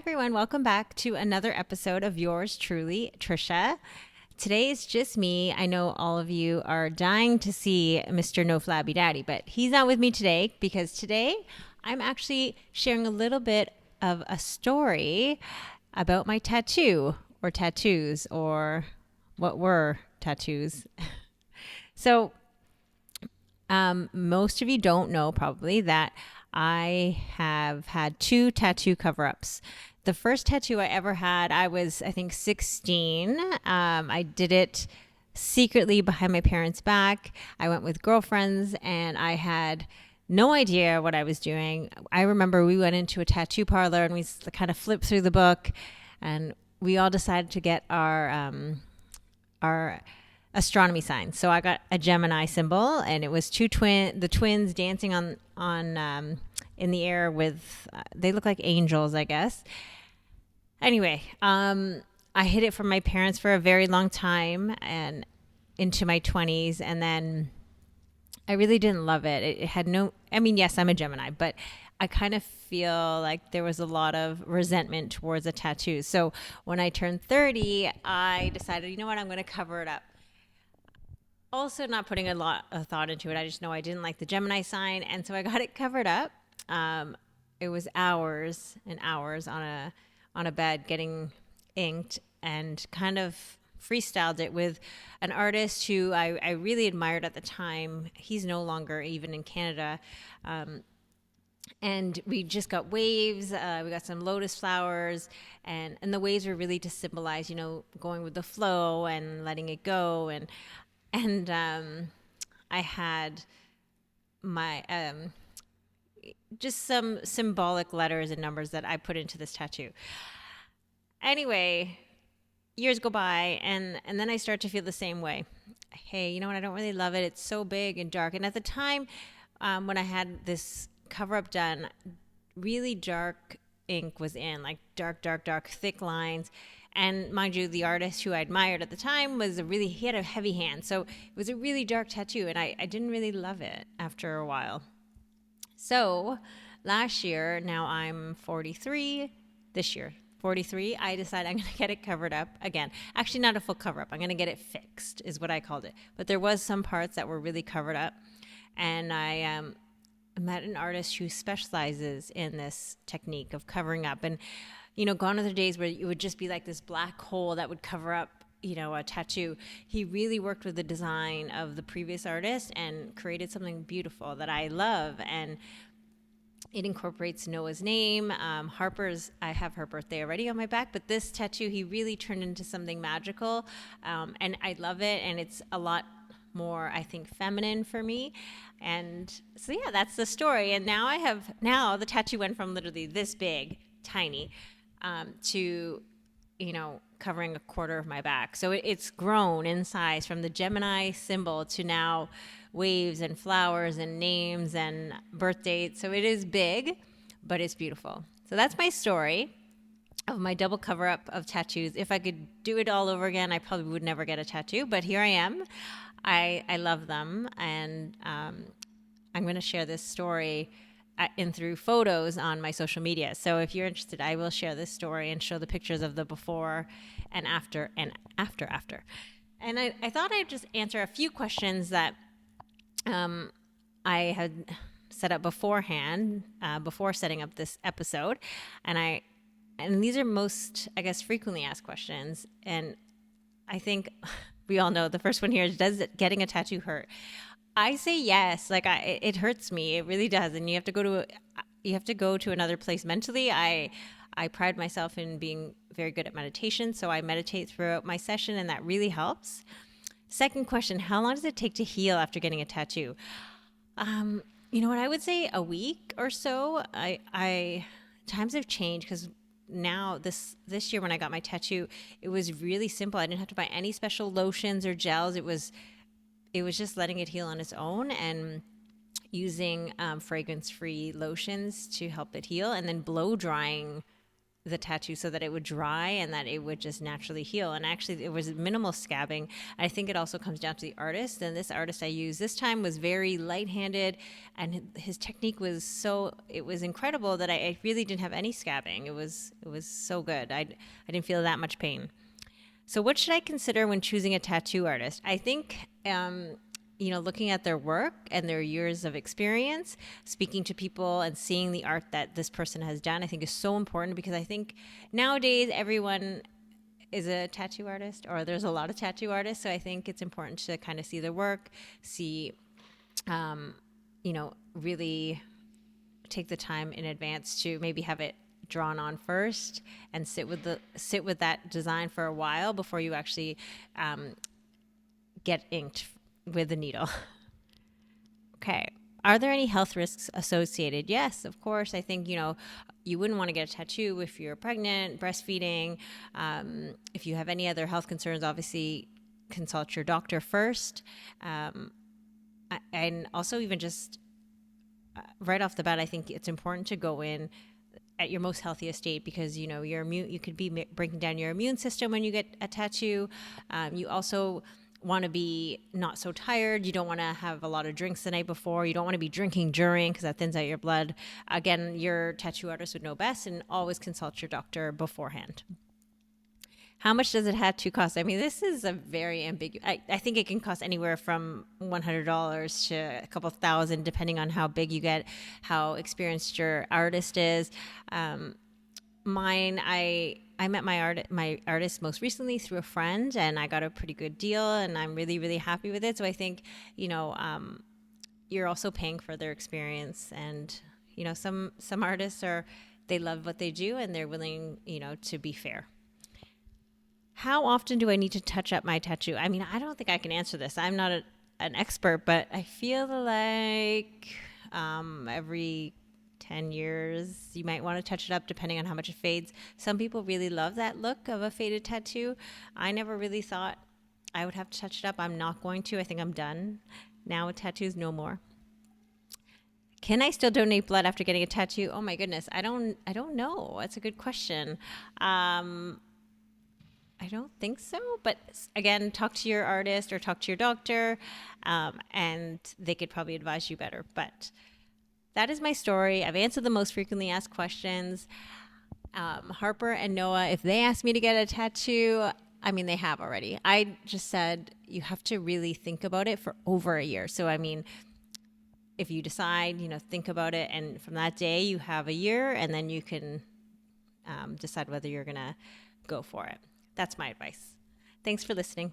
everyone. Welcome back to another episode of yours truly, Trisha. Today is just me. I know all of you are dying to see Mr. No Flabby Daddy, but he's not with me today because today I'm actually sharing a little bit of a story about my tattoo or tattoos or what were tattoos. So, most of you don't know probably that I have had two tattoo cover ups. The first tattoo I ever had, I was, I think, 16. I did it secretly behind my parents' back. I went with girlfriends and I had no idea what I was doing. I remember we went into a tattoo parlor and we kind of flipped through the book and we all decided to get our astronomy sign. So I got a Gemini symbol, and it was the twins dancing on in the air with they look like angels, I guess. Anyway, I hid it from my parents for a very long time and into my 20s, and then I really didn't love it. It had no. I mean, yes, I'm a Gemini, but I kind of feel like there was a lot of resentment towards a tattoo. So when I turned 30, I decided, you know what, I'm going to cover it up. Also not putting a lot of thought into it. I just know I didn't like the Gemini sign, and so I got it covered up. It was hours and hours on a bed getting inked, and kind of freestyled it with an artist who I really admired at the time. He's no longer even in Canada. And we just got waves. We got some lotus flowers, and the waves were really to symbolize, you know, going with the flow and letting it go. And I had my just some symbolic letters and numbers that I put into this tattoo. Anyway, years go by, and then I start to feel the same way. Hey, you know what? I don't really love it. It's so big and dark. And at the time, when I had this cover up done, really dark ink was in, like dark, thick lines. And mind you, the artist who I admired at the time he had a heavy hand. So it was a really dark tattoo, and I didn't really love it after a while. So last year, now I'm 43, this year, 43, I decided I'm going to get it covered up again. Actually, not a full cover up. I'm going to get it fixed is what I called it. But there was some parts that were really covered up. And I met an artist who specializes in this technique of covering up. And you know, gone are the days where it would just be like this black hole that would cover up, you know, a tattoo. He really worked with the design of the previous artist and created something beautiful that I love. And it incorporates Noah's name. I have her birthday already on my back, but this tattoo, he really turned into something magical. And I love it. And it's a lot more, I think, feminine for me. And so, yeah, that's the story. And now the tattoo went from literally this big, tiny, to, you know, covering a quarter of my back. So it's grown in size from the Gemini symbol to now waves and flowers and names and birth dates. So it is big, but it's beautiful. So that's my story of my double cover up of tattoos. If I could do it all over again, I probably would never get a tattoo, but here I am. I love them, and I'm going to share this story in through photos on my social media. So if you're interested, I will share this story and show the pictures of the before and after and after. And I thought I'd just answer a few questions that I had set up beforehand, before setting up this episode. And these are most, I guess, frequently asked questions. And I think we all know the first one here is, does getting a tattoo hurt? I say yes. Like it hurts me. It really does. And you have to go to another place mentally. I pride myself in being very good at meditation. So I meditate throughout my session, and that really helps. Second question, how long does it take to heal after getting a tattoo? You know what, I would say a week or so. Times have changed, because now this year when I got my tattoo, it was really simple. I didn't have to buy any special lotions or gels. It was just letting it heal on its own, and using fragrance-free lotions to help it heal, and then blow drying the tattoo so that it would dry and that it would just naturally heal. And actually, it was minimal scabbing. I think it also comes down to the artist. And this artist I used this time was very light-handed, and his technique was it was incredible that I really didn't have any scabbing. It was so good. I didn't feel that much pain. So what should I consider when choosing a tattoo artist? I think, looking at their work and their years of experience, speaking to people and seeing the art that this person has done, I think is so important, because I think nowadays everyone is a tattoo artist, or there's a lot of tattoo artists. So I think it's important to kind of see their work, really take the time in advance to maybe have it drawn on first and sit with that design for a while before you actually get inked with the needle. Okay. Are there any health risks associated? Yes, of course. I think, you wouldn't want to get a tattoo if you're pregnant, breastfeeding. If you have any other health concerns, obviously consult your doctor first. And also, even just right off the bat, I think it's important to go in at your most healthiest state, because you could be breaking down your immune system when you get a tattoo. You also want to be not so tired. You don't want to have a lot of drinks the night before. You don't want to be drinking during, because that thins out your blood. Again, your tattoo artist would know best, and always consult your doctor beforehand. How much does a tattoo cost? I mean, this is a very ambiguous. I think it can cost anywhere from $100 to a couple thousand, depending on how big you get, how experienced your artist is. Mine, I met my artist most recently through a friend, and I got a pretty good deal, and I'm really, really happy with it. So I think, you're also paying for their experience, and some artists they love what they do, and they're willing, to be fair. How often do I need to touch up my tattoo? I mean, I don't think I can answer this. I'm not an expert, but I feel like every 10 years you might want to touch it up, depending on how much it fades. Some people really love that look of a faded tattoo. I never really thought I would have to touch it up. I'm not going to. I think I'm done now with tattoos, no more. Can I still donate blood after getting a tattoo? Oh my goodness, I don't know. That's a good question. I don't think so, but again, talk to your artist or talk to your doctor, and they could probably advise you better. But that is my story. I've answered the most frequently asked questions. Harper and Noah, if they ask me to get a tattoo, I mean, they have already. I just said you have to really think about it for over a year. So, I mean, if you decide, think about it, and from that day you have a year, and then you can decide whether you're going to go for it. That's my advice. Thanks for listening.